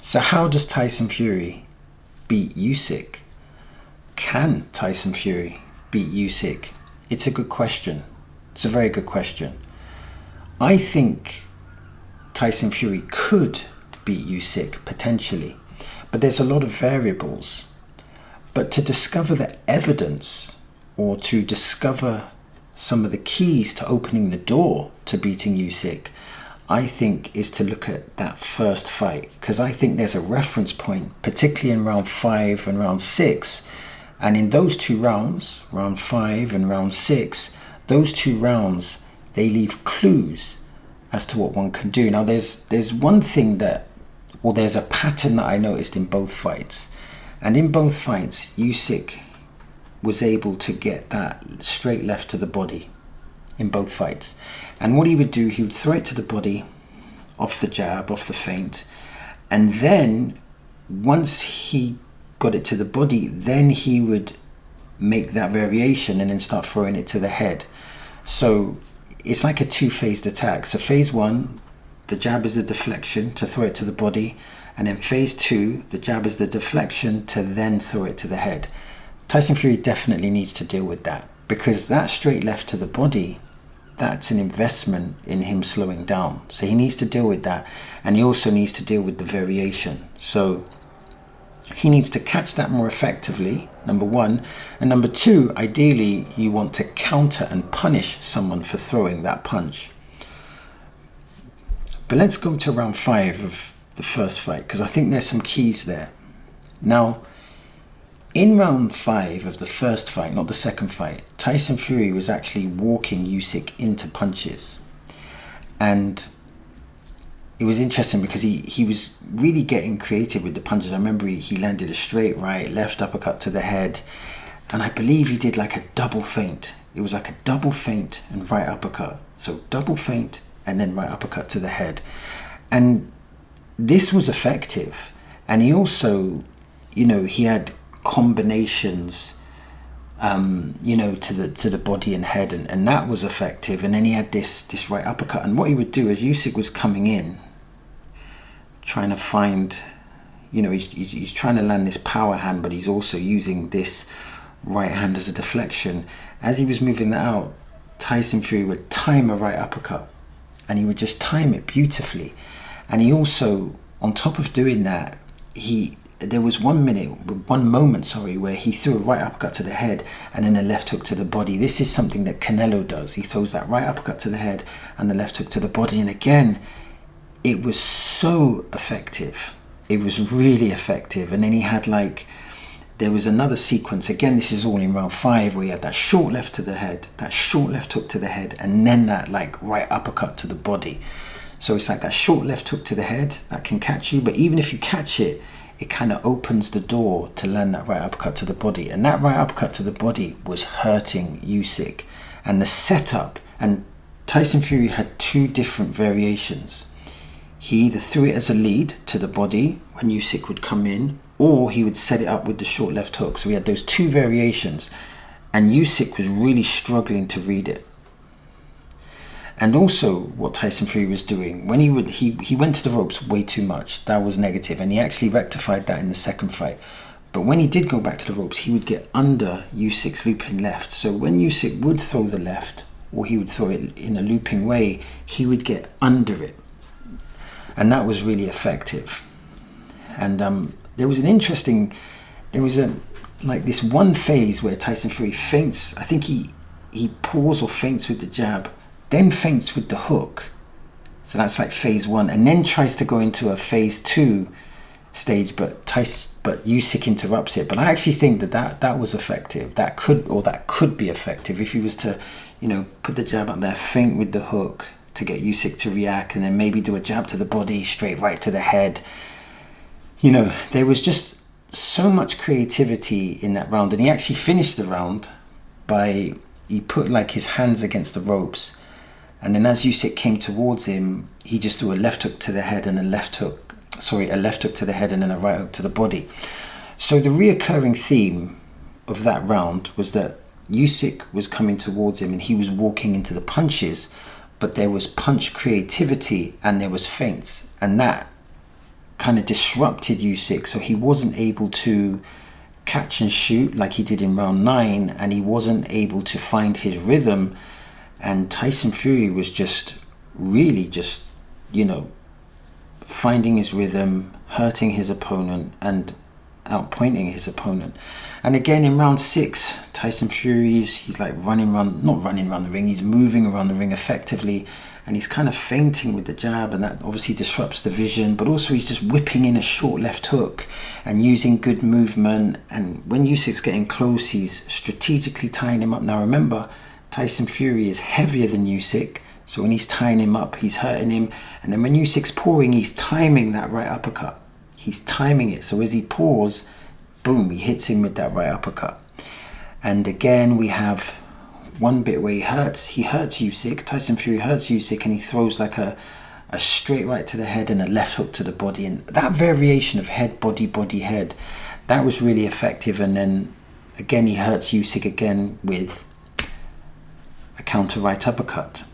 So how does Tyson Fury beat Usyk? Can Tyson Fury beat Usyk? It's a good question. It's a very good question. I think Tyson Fury could beat Usyk potentially, but there's a lot of variables. But to discover the evidence, or to discover some of the keys to opening the door to beating Usyk, I think is to look at that first fight, because I think there's a reference point, particularly in round 5 and round 6. And in those two rounds, round 5 and round 6, those two rounds, they leave clues as to what one can do. Now there's one thing that, or there's a pattern that I noticed in both fights. And in both fights, Usyk was able to get that straight left to the body in both fights. And what he would do, he would throw it to the body, off the jab, off the feint. And then once he got it to the body, then he would make that variation and then start throwing it to the head. So it's like a two-phased attack. So phase 1, the jab is the deflection to throw it to the body. And then phase 2, the jab is the deflection to then throw it to the head. Tyson Fury definitely needs to deal with that, because that straight left to the body, that's an investment in him slowing down. So he needs to deal with that. And he also needs to deal with the variation. So he needs to catch that more effectively, number 1. And number 2, ideally, you want to counter and punish someone for throwing that punch. But let's go to round 5 of the first fight, because I think there's some keys there. Now, in round 5 of the first fight, not the second fight, Tyson Fury was actually walking Usyk into punches. And it was interesting because he was really getting creative with the punches. I remember he landed a straight right, left uppercut to the head. And I believe he did like a double feint. It was like a double feint and right uppercut. So double feint and then right uppercut to the head. And this was effective. And he also, he had combinations, to the body and head, and that was effective. And then he had this right uppercut. And what he would do as Usyk was coming in, trying to find, he's trying to land this power hand, but he's also using this right hand as a deflection. As he was moving that out, Tyson Fury would time a right uppercut, and he would just time it beautifully. And he also, on top of doing that, there was one moment, where he threw a right uppercut to the head and then a left hook to the body. This is something that Canelo does. He throws that right uppercut to the head and the left hook to the body. And again, it was so effective. It was really effective. And then he had there was another sequence. Again, this is all in round 5, where he had that short left to the head, that short left hook to the head, and then that right uppercut to the body. So it's like that short left hook to the head that can catch you. But even if you catch it, it kind of opens the door to land that right uppercut to the body. And that right uppercut to the body was hurting Usyk. And the setup, and Tyson Fury had 2 different variations. He either threw it as a lead to the body when Usyk would come in, or he would set it up with the short left hook. So we had those 2 variations, and Usyk was really struggling to read it. And also what Tyson Fury was doing, when he went to the ropes way too much. That was negative, and he actually rectified that in the second fight. But when he did go back to the ropes, he would get under Usyk's looping left. So when Usyk would throw the left, or he would throw it in a looping way, he would get under it. And that was really effective. And there was this one phase where Tyson Fury feints. I think he paused or feints with the jab, then feints with the hook. So that's like phase 1, and then tries to go into a phase 2 stage, but Usyk interrupts it. But I actually think that was effective. That could be effective if he was to, put the jab up there, feint with the hook to get Usyk to react, and then maybe do a jab to the body, straight right to the head. There was just so much creativity in that round, and he actually finished the round by, he put his hands against the ropes. And then as Usyk came towards him, he just threw a left hook to the head and a left hook to the head and then a right hook to the body. So the reoccurring theme of that round was that Usyk was coming towards him and he was walking into the punches, but there was punch creativity and there was feints. And that kind of disrupted Usyk, so he wasn't able to catch and shoot like he did in round 9, and he wasn't able to find his rhythm. And Tyson Fury was just really just, finding his rhythm, hurting his opponent and outpointing his opponent. And again in round 6, Tyson Fury's, he's like not running around the ring, he's moving around the ring effectively, and he's kind of feinting with the jab, and that obviously disrupts the vision, but also he's just whipping in a short left hook and using good movement. And when Usyk's getting close, he's strategically tying him up. Now remember, Tyson Fury is heavier than Usyk, so when he's tying him up, he's hurting him. And then when Usyk's pouring, he's timing that right uppercut. He's timing it, so as he pours, boom, he hits him with that right uppercut. And again, we have one bit where he hurts Usyk. Tyson Fury hurts Usyk, and he throws like a straight right to the head and a left hook to the body. And that variation of head, body, body, head, that was really effective. And then again, he hurts Usyk again with a counter right uppercut.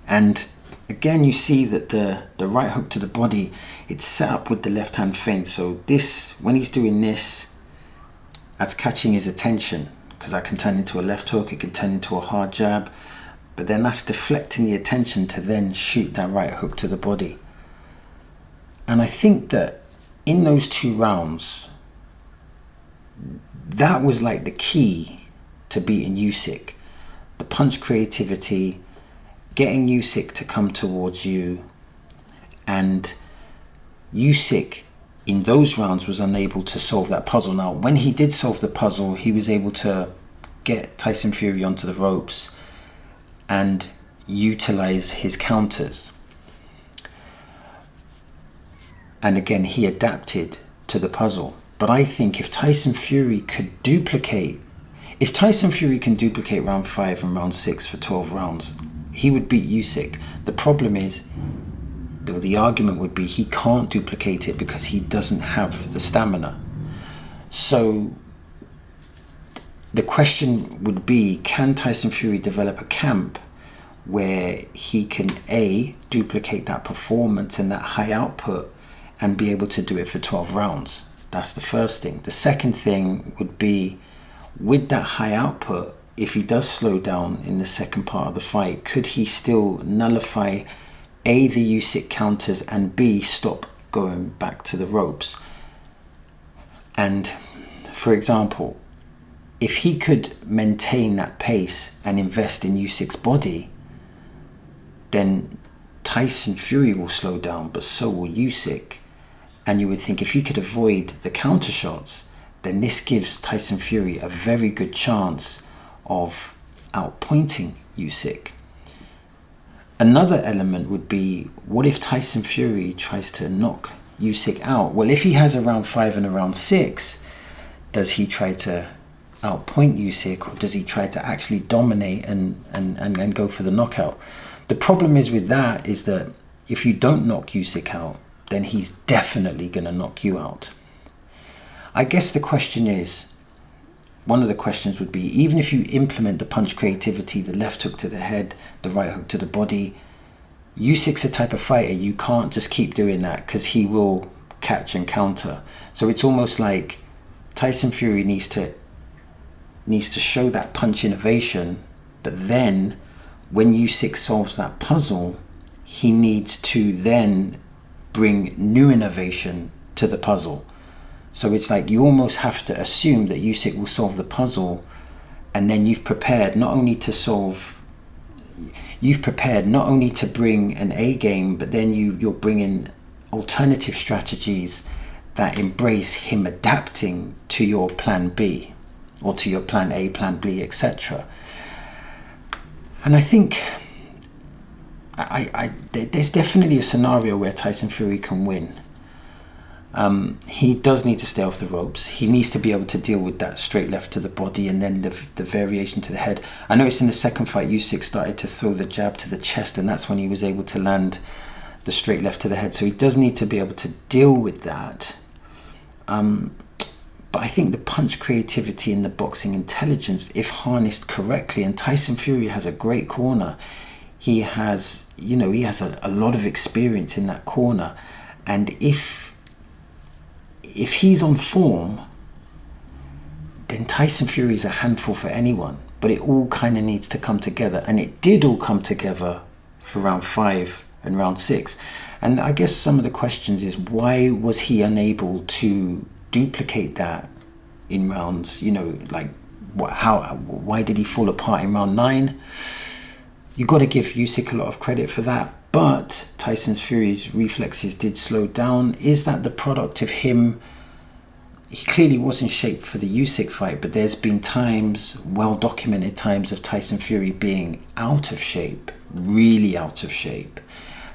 And again, you see that the right hook to the body, it's set up with the left hand feint. So this, when he's doing this, that's catching his attention, because that can turn into a left hook, it can turn into a hard jab, but then that's deflecting the attention to then shoot that right hook to the body. And I think that in those 2 rounds, that was like the key to beating Usyk. The punch creativity, getting Usyk to come towards you, and Usyk in those rounds was unable to solve that puzzle. Now, when he did solve the puzzle, he was able to get Tyson Fury onto the ropes and utilize his counters. And again, he adapted to the puzzle. But I think if Tyson Fury can duplicate round 5 and round 6 for 12 rounds, he would beat Usyk. The problem is, the argument would be, he can't duplicate it because he doesn't have the stamina. So the question would be, can Tyson Fury develop a camp where he can duplicate that performance and that high output and be able to do it for 12 rounds? That's the first thing. The second thing would be, with that high output, if he does slow down in the second part of the fight, could he still nullify A, the Usyk counters, and B, stop going back to the ropes? And for example, if he could maintain that pace and invest in Usyk's body, then Tyson Fury will slow down, but so will Usyk. And you would think, if he could avoid the counter shots, then this gives Tyson Fury a very good chance of outpointing Usyk. Another element would be, what if Tyson Fury tries to knock Usyk out? Well, if he has a round 5 and a round 6, does he try to outpoint Usyk, or does he try to actually dominate and go for the knockout? The problem is with that is that if you don't knock Usyk out, then he's definitely going to knock you out. I guess the question is, one of the questions would be, even if you implement the punch creativity, the left hook to the head, the right hook to the body, Usyk's a type of fighter, you can't just keep doing that, because he will catch and counter. So it's almost like Tyson Fury needs to show that punch innovation, but then when Usyk solves that puzzle, he needs to then bring new innovation to the puzzle. So it's like you almost have to assume that Usyk will solve the puzzle, and then you've prepared not only to bring an A game, but then you're bringing alternative strategies that embrace him adapting to your plan B, or to your plan A, plan B, etc. And I think there's definitely a scenario where Tyson Fury can win. He does need to stay off the ropes. He needs to be able to deal with that straight left to the body, and then the variation to the head. I noticed in the second fight, Usyk started to throw the jab to the chest, and that's when he was able to land the straight left to the head. So he does need to be able to deal with that. But I think the punch creativity and the boxing intelligence, if harnessed correctly, and Tyson Fury has a great corner. He has a lot of experience in that corner. And if he's on form, then Tyson Fury is a handful for anyone. But it all kind of needs to come together. And it did all come together for round 5 and round 6. And I guess some of the questions is, why was he unable to duplicate that in rounds, why did he fall apart in round 9? You got to give Usyk a lot of credit for that. But Tyson Fury's reflexes did slow down. Is that the product of him? He clearly was in shape for the Usyk fight, but there's been times, well-documented times, of Tyson Fury being out of shape, really out of shape.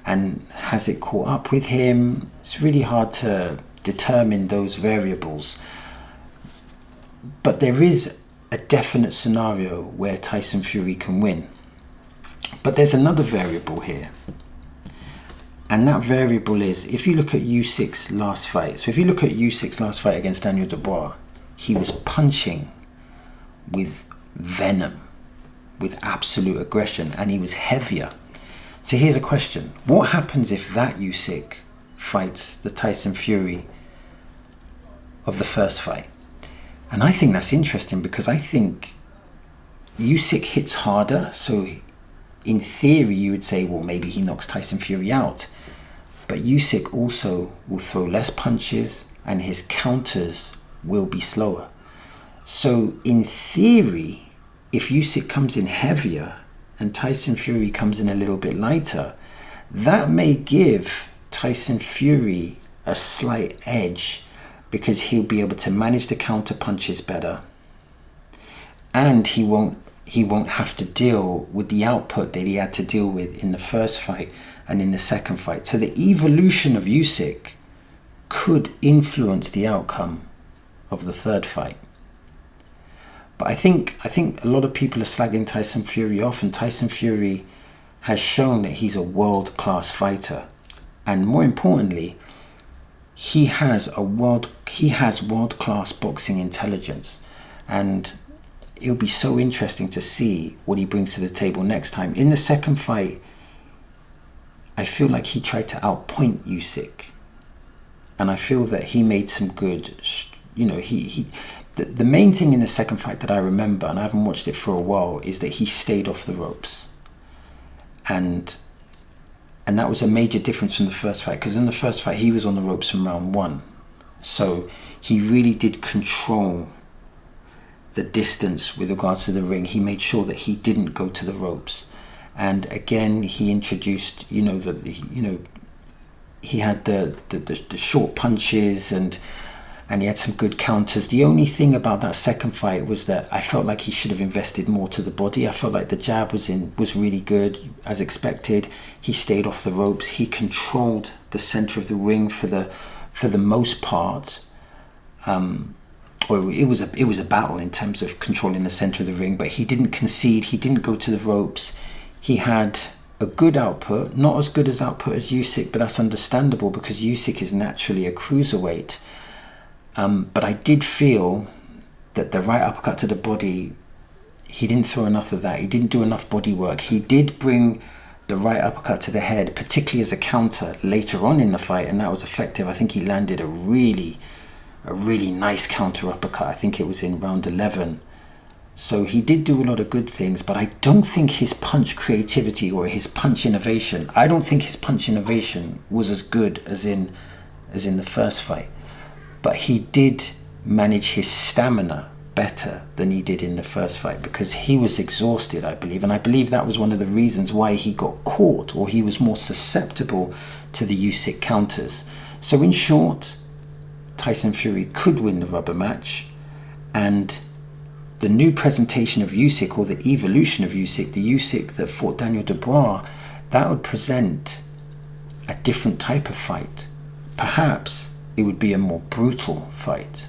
And has it caught up with him? It's really hard to determine those variables. But there is a definite scenario where Tyson Fury can win. But there's another variable here. And that variable is, if you look at Usyk's last fight. So if you look at Usyk's last fight against Daniel Dubois, he was punching with venom, with absolute aggression, and he was heavier. So here's a question. What happens if that Usyk fights the Tyson Fury of the first fight? And I think that's interesting, because I think Usyk hits harder. So in theory, you would say, well, maybe he knocks Tyson Fury out. But Usyk also will throw less punches, and his counters will be slower. So in theory, if Usyk comes in heavier and Tyson Fury comes in a little bit lighter, that may give Tyson Fury a slight edge, because he'll be able to manage the counter punches better, and he won't have to deal with the output that he had to deal with in the first fight and in the second fight. So the evolution of Usyk could influence the outcome of the third fight. But I think a lot of people are slagging Tyson Fury off, and Tyson Fury has shown that he's a world-class fighter. And more importantly, he has world-class boxing intelligence. And it'll be so interesting to see what he brings to the table next time. In the second fight, I feel like he tried to outpoint Usyk, and I feel that he made some good, the main thing in the second fight that I remember, and I haven't watched it for a while, is that he stayed off the ropes. And that was a major difference from the first fight, because in the first fight he was on the ropes from round 1. So he really did control the distance with regards to the ring. He made sure that he didn't go to the ropes. And again, he introduced, he had the short punches, and he had some good counters. The only thing about that second fight was that I felt like he should have invested more to the body. I felt like the jab was really good, as expected. He stayed off the ropes. He controlled the center of the ring for the most part. Or it was a battle in terms of controlling the center of the ring, but he didn't concede. He didn't go to the ropes. He had a good output, not as good as output as Usyk, but that's understandable because Usyk is naturally a cruiserweight. But I did feel that the right uppercut to the body, he didn't throw enough of that. He didn't do enough body work. He did bring the right uppercut to the head, particularly as a counter later on in the fight, and that was effective. I think he landed a really nice counter uppercut. I think it was in round 11. So he did do a lot of good things, but I don't think his punch creativity or his punch innovation, was as good as in the first fight. But he did manage his stamina better than he did in the first fight, because he was exhausted, I believe. And I believe that was one of the reasons why he got caught, or he was more susceptible to the Usyk counters. So in short, Tyson Fury could win the rubber match, and the new presentation of Usyk, or the evolution of Usyk, the Usyk that fought Daniel Dubois, that would present a different type of fight. Perhaps it would be a more brutal fight.